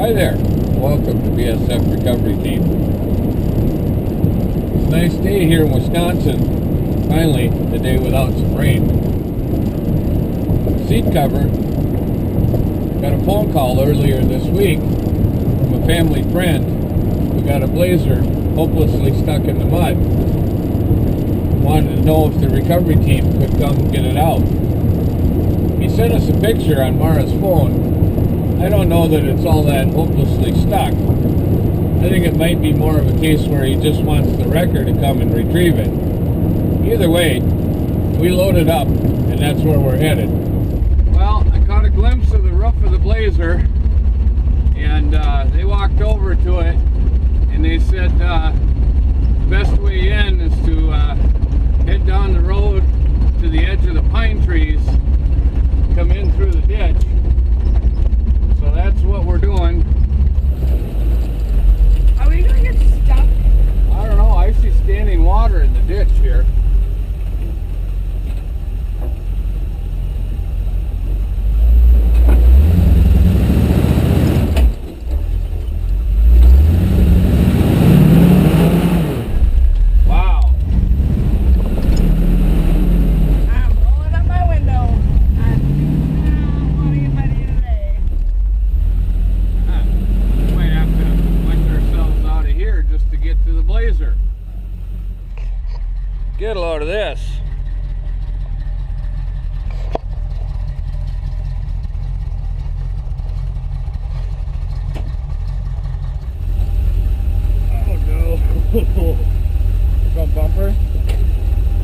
Hi there, welcome to BSF Recovery Team. It's a nice day here in Wisconsin. Finally, the day without some rain. Seat cover. Got a phone call earlier this week from a family friend who got a Blazer hopelessly stuck in the mud. Wanted to know if the recovery team could come get it out. He sent us a picture on Mara's phone. I don't know that it's all that hopelessly stuck. I think it might be more of a case where he just wants the wrecker to come and retrieve it. Either way, we loaded up, and that's where we're headed. Well, I caught a glimpse of the roof of the Blazer, and they walked over to it, and they said the best way in is to head down the road to the edge of the pine trees, come in through the ditch. So that's what we're doing. Are we gonna get stuck? I don't know, I see standing water in the ditch here. Wow. I'm rolling up my window. I don't want to get ready today. We might have to winch ourselves out of here just to get to the Blazer. Get a load of this. Oh no. Front bumper?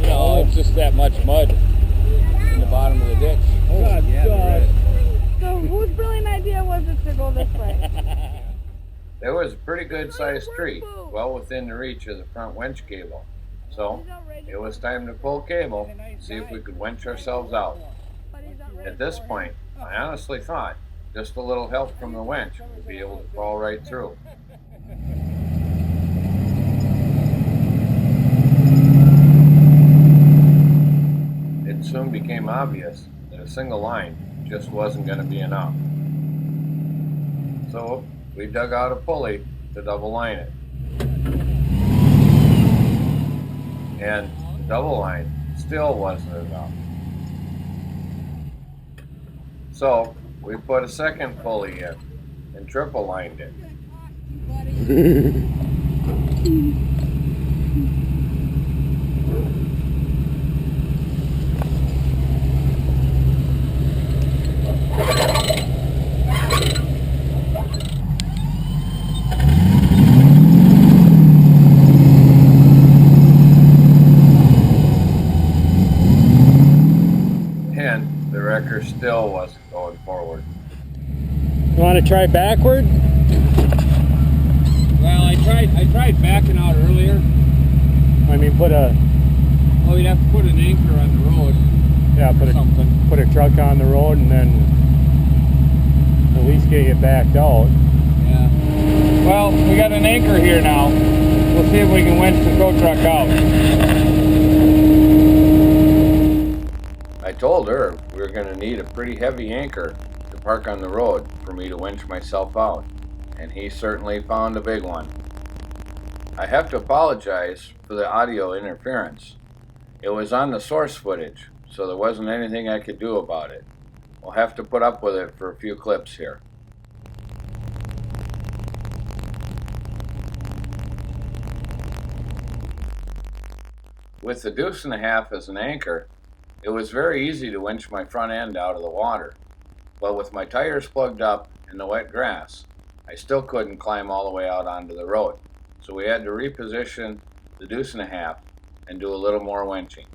No, it's just that much mud in the bottom of the ditch. Oh, God, yeah, So whose brilliant idea was it to go this way? There was a pretty good sized tree, well within the reach of the front winch cable. So it was time to pull cable, see if we could winch ourselves out. At this point, I honestly thought just a little help from the winch would be able to crawl right through. It soon became obvious that a single line just wasn't going to be enough. So we dug out a pulley to double line it. And the double line still wasn't enough. So we put a second pulley in and triple lined it. And the wrecker still wasn't going forward. You want to try backward? Well, I tried backing out earlier. I mean, Oh, you'd have to put an anchor on the road. yeah, put a truck on the road and then at least get you backed out. Yeah. Well, we got an anchor here now. We'll see if we can winch the tow truck out. I told her we were going to need a pretty heavy anchor to park on the road for me to winch myself out, and he certainly found a big one. I have to apologize for the audio interference. It was on the source footage, so there wasn't anything I could do about it. We'll have to put up with it for a few clips here. With the 1.5 deuce as an anchor, it was very easy to winch my front end out of the water, but with my tires plugged up in the wet grass, I still couldn't climb all the way out onto the road, so we had to reposition the 1.5 deuce and do a little more winching.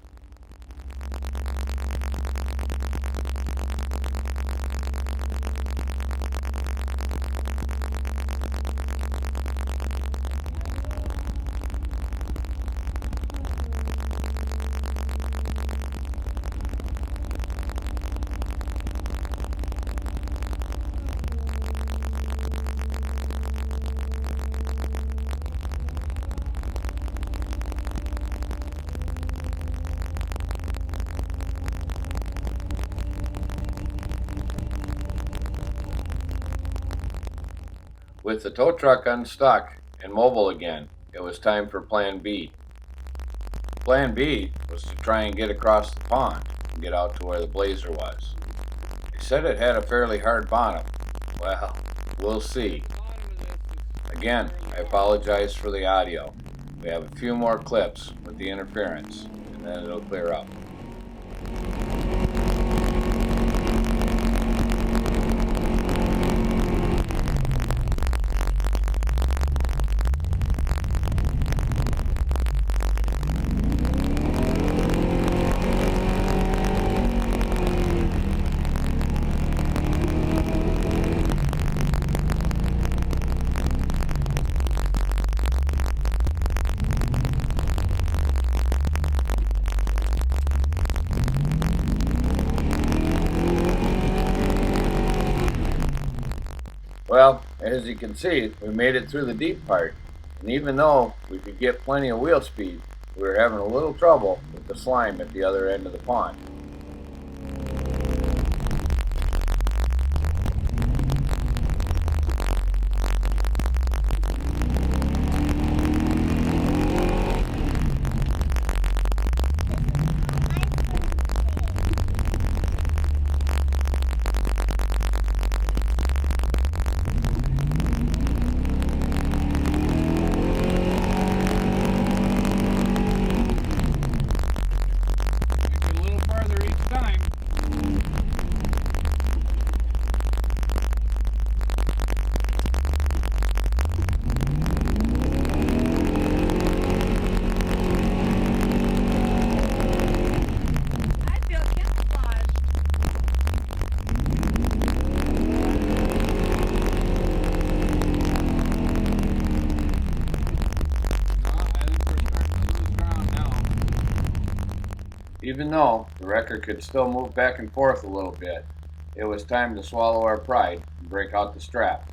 With the tow truck unstuck and mobile again, it was time for Plan B. Plan B was to try and get across the pond and get out to where the Blazer was. They said it had a fairly hard bottom. Well, we'll see. Again, I apologize for the audio. We have a few more clips with the interference, and then it'll clear up. Well, as you can see, we made it through the deep part, and even though we could get plenty of wheel speed, we were having a little trouble with the slime at the other end of the pond. Even though the wrecker could still move back and forth a little bit, it was time to swallow our pride and break out the strap.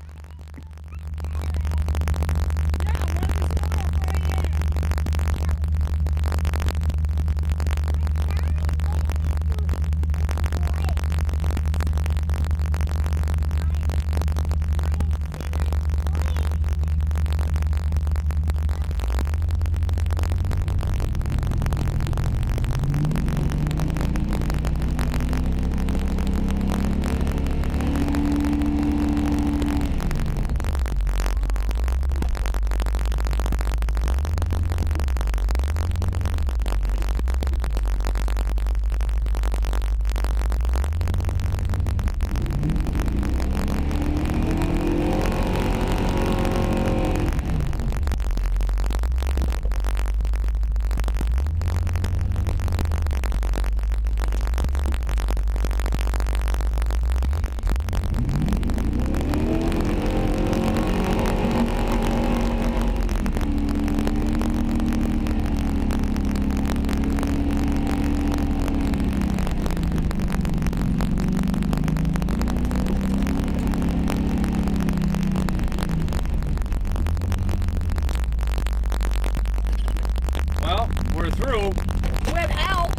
Well, we're through. With help.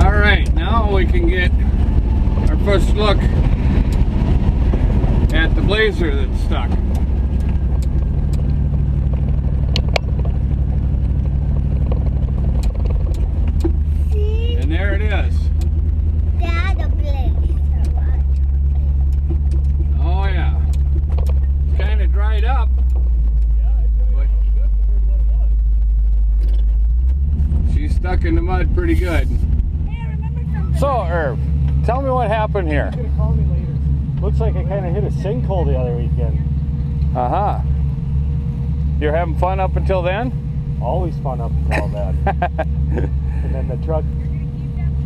All right, now we can get our first look at the Blazer that's stuck. See? And there it is. That's a Blazer. Oh yeah. It's kind of dried up. But she's stuck in the mud pretty good. Hey, remember something? So, Herb, tell me what happened here. He's gonna call me later. Looks like I kind of hit a sinkhole the other weekend. Uh-huh. You're having fun up until then? Always fun up until then. And then the truck,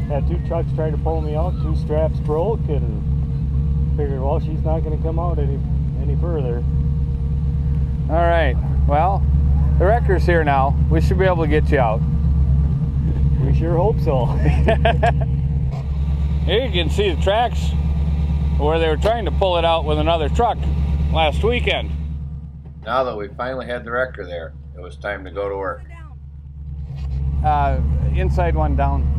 had two trucks trying to pull me out, two straps broke, and figured, well, she's not going to come out any further. All right. Well, the wrecker's here now. We should be able to get you out. We sure hope so. Here you can see the tracks where they were trying to pull it out with another truck last weekend. Now that we finally had the wrecker there, it was time to go to work. Inside one down.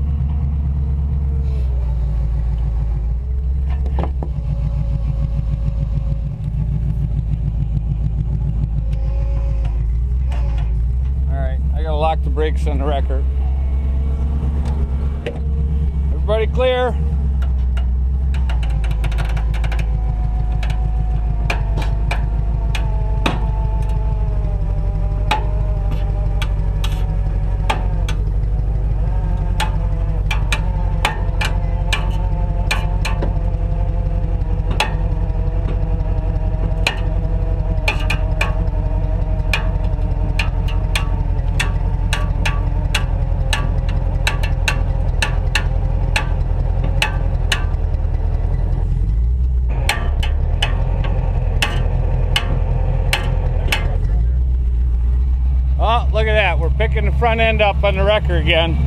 lock the brakes on the wrecker. Everybody clear? Oh, look at that. We're picking the front end up on the wrecker again.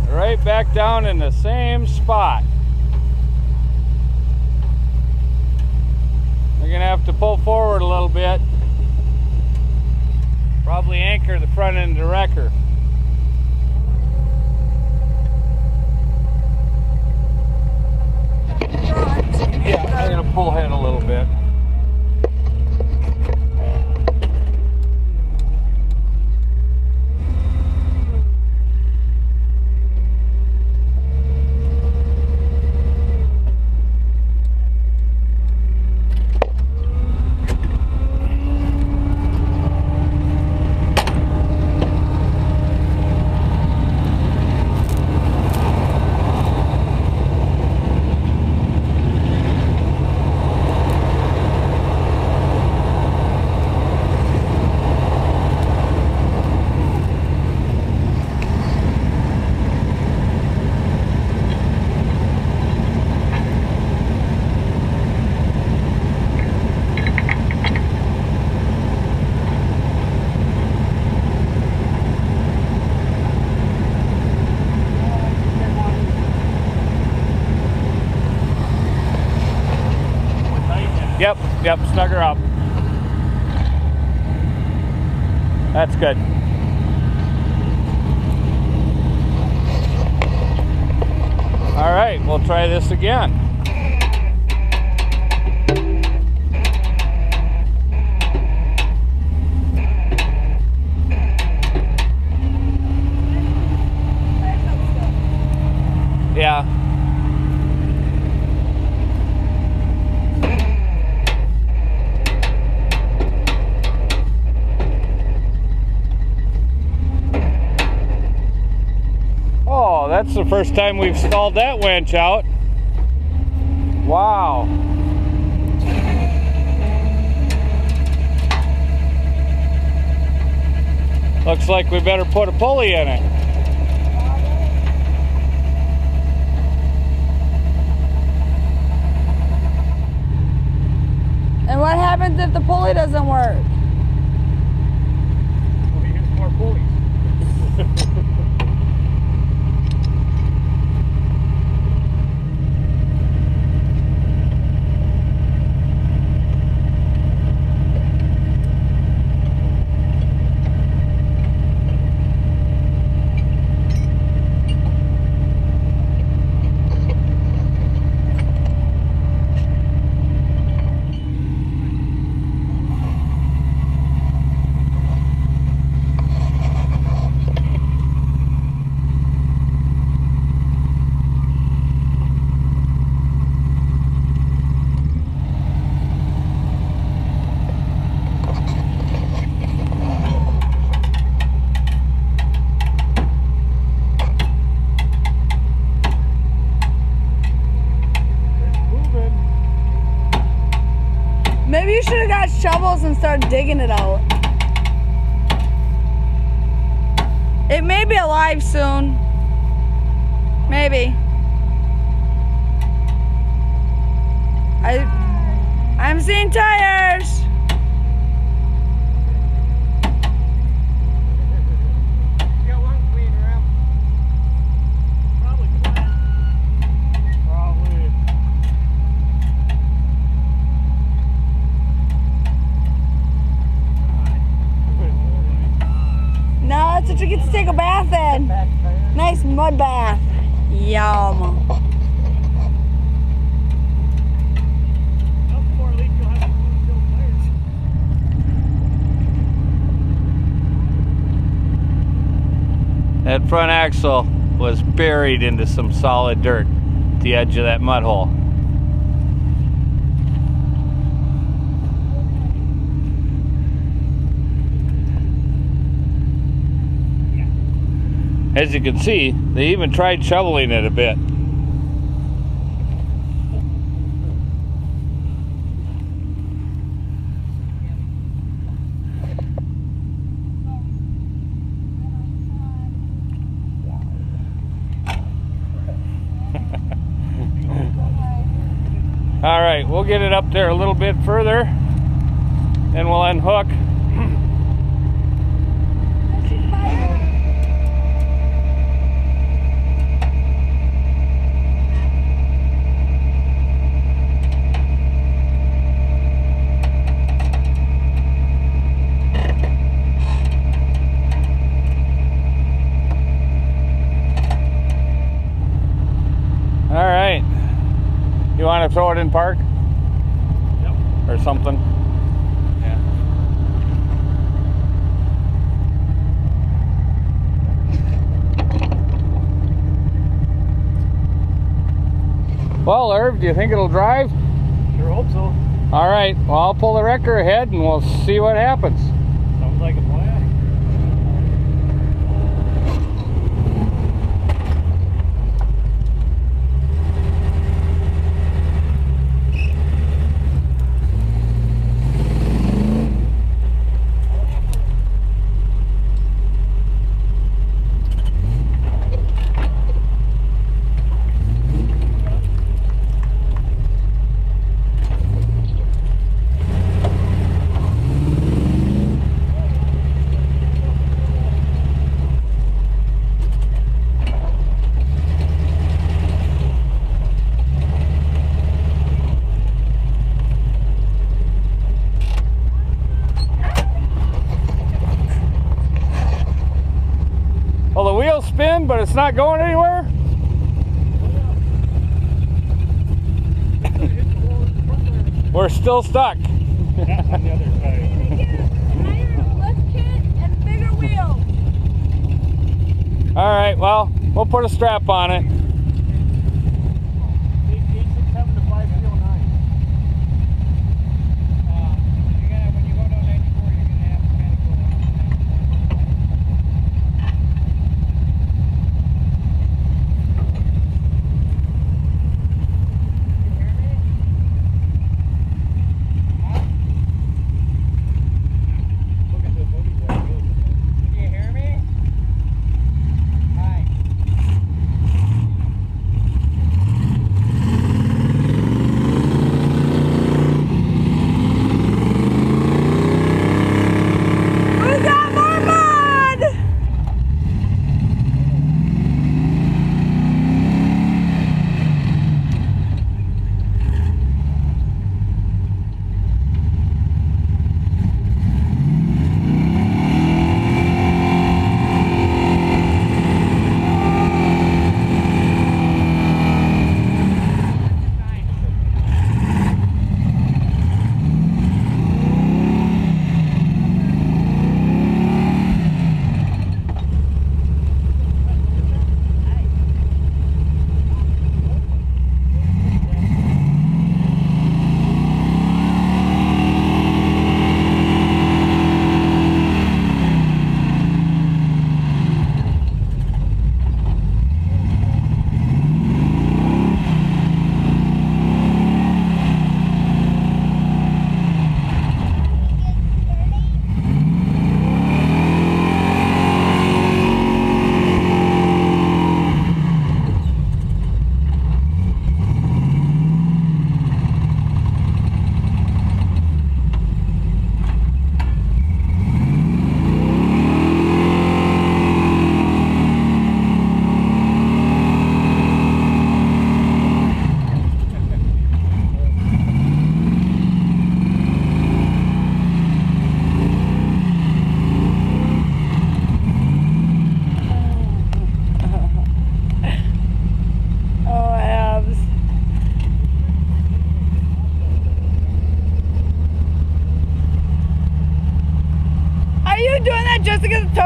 Right back down in the same spot. We're gonna have to pull forward a little bit. Probably anchor the front end of the wrecker. Yeah, I'm gonna pull ahead a little bit. Yep, snug her up. That's good. All right, we'll try this again. Yeah. Oh, that's the first time we've stalled that winch out. Wow. Looks like we better put a pulley in it. And what happens if the pulley doesn't work? We use more pulleys. Maybe you should have got shovels and started digging it out. It may be alive soon. Maybe. I'm seeing tires. Got one clean rim. Probably flat. Probably. take a bath then. Nice mud bath. Yum. That front axle was buried into some solid dirt at the edge of that mud hole. As you can see, they even tried shoveling it a bit. All right, we'll get it up there a little bit further, then we'll unhook. All right. You want to throw it in park? Yep. Or something? Yeah. Well, Irv, do you think it'll drive? Sure hope so. All right. Well, I'll pull the wrecker ahead and we'll see what happens. Sounds like a plan. Well, the wheels spin, but it's not going anywhere. We're still stuck. Yeah, on the other side. Higher lift kit and bigger wheels. All right, well, we'll put a strap on it. 867 to 509. When you go down 94, you're gonna have to kind of go down.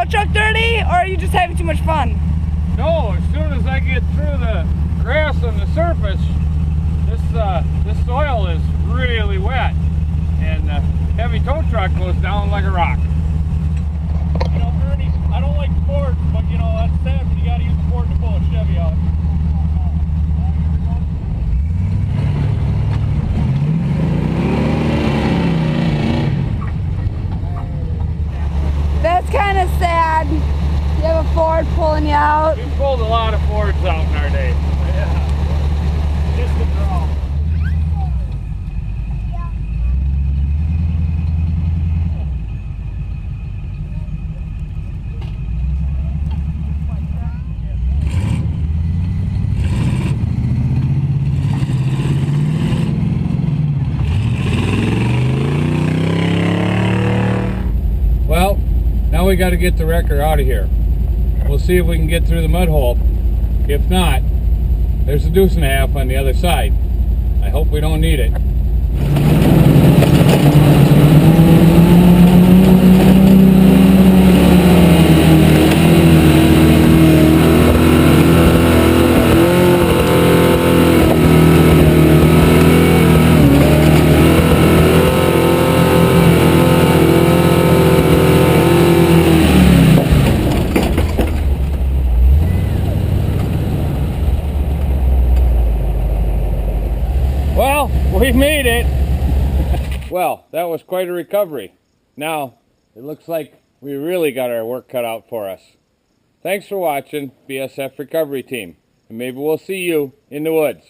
truck dirty, or are you just having too much fun? No, as soon as I get through the grass on the surface, this soil is really wet, and the heavy tow truck goes down like a rock. You know, Ernie, I don't like Fords, but you know, that's sad when you gotta use a Ford to pull a Chevy out. That's kind of sad. You have a Ford pulling you out. We pulled a lot of Fords out in our day. Yeah. Just a draw. Well, now we got to get the wrecker out of here. We'll see if we can get through the mud hole. If not, there's a 1.5 on the other side. I hope we don't need it. Well, we made it. Well, that was quite a recovery. Now, it looks like we really got our work cut out for us. Thanks for watching, BSF Recovery Team. And maybe we'll see you in the woods.